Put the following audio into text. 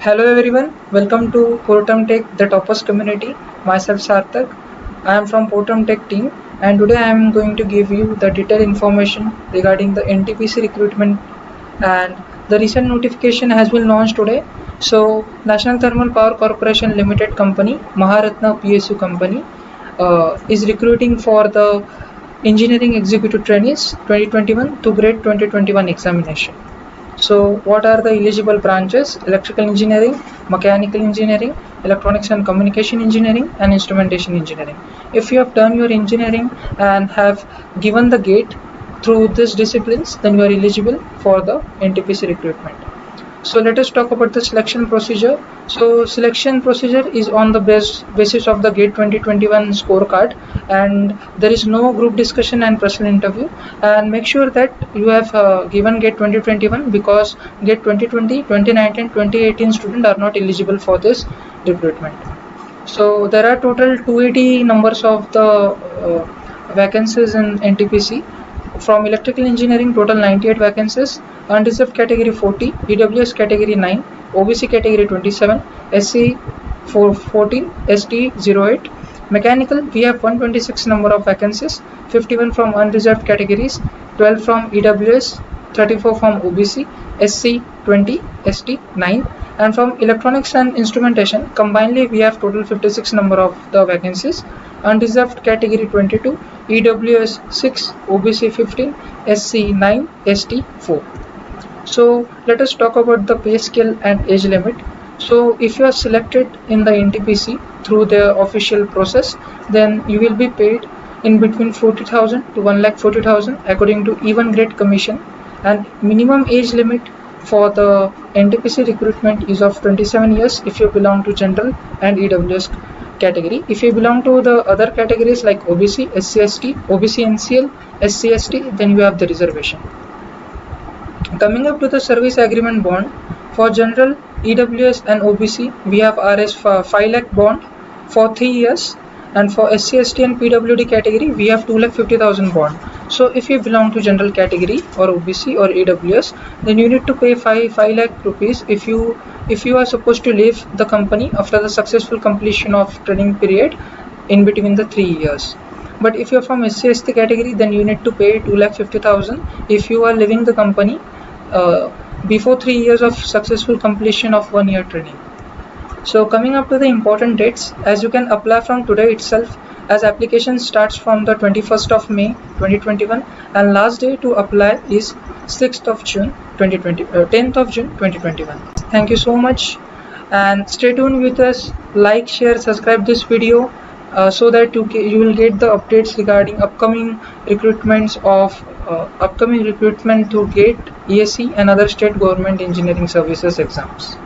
Hello everyone, welcome to Portam Tech, the toppers community. Myself Sarthak. I am from Portam Tech team and today I am going to give you the detailed information regarding the NTPC recruitment, and the recent notification has been launched today. So National Thermal Power Corporation Limited company, Maharatna PSU company is recruiting for the engineering executive trainees 2021 to grade 2021 examination. So what are the eligible branches? Electrical engineering, mechanical engineering, electronics and communication engineering, and instrumentation engineering. If you have done your engineering and have given the gate through these disciplines, then you are eligible for the NTPC recruitment. So let us talk about the selection procedure. So selection procedure is on the basis of the GATE 2021 scorecard, and there is no group discussion and personal interview. And make sure that you have given GATE 2021, because GATE 2020, 2019, 2018 students are not eligible for this recruitment. So there are total 280 numbers of the vacancies in NTPC. From electrical engineering, total 98 vacancies, unreserved category 40, EWS category 9, OBC category 27, SC 14, ST 08. Mechanical, we have 126 number of vacancies, 51 from unreserved categories, 12 from EWS, 34 from OBC, SC 20, ST 9. And from electronics and instrumentation, combinedly we have total 56 number of the vacancies, unreserved category 22, EWS 6, OBC 15, SC 9, ST 4. So let us talk about the pay scale and age limit. So if you are selected in the NTPC through the official process, then you will be paid in between 40,000 to 1,40,000 according to even grade commission, and minimum age limit for the NTPC recruitment is of 27 years if you belong to general and EWS category. If you belong to the other categories like OBC, SC/ST, OBC NCL, SC/ST, then you have the reservation. Coming up to the service agreement bond, for general, EWS and OBC, we have RS 5 lakh bond for 3 years, and for SC/ST and PWD category, we have 2,50,000 bond. So if you belong to general category or OBC or EWS, then you need to pay 5 lakh rupees if you are supposed to leave the company after the successful completion of training period in between the 3 years. But if you are from SC/ST category, then you need to pay 2,50,000 if you are leaving the company before 3 years of successful completion of 1 year training. So coming up to the important dates, as you can apply from today itself, as application starts from the 21st of May 2021, and last day to apply is 6th of June 2020, 10th of June 2021. Thank you so much, and stay tuned with us. Like, share, subscribe this video so that you will get the updates regarding upcoming recruitment to GATE, ESE and other state government engineering services exams.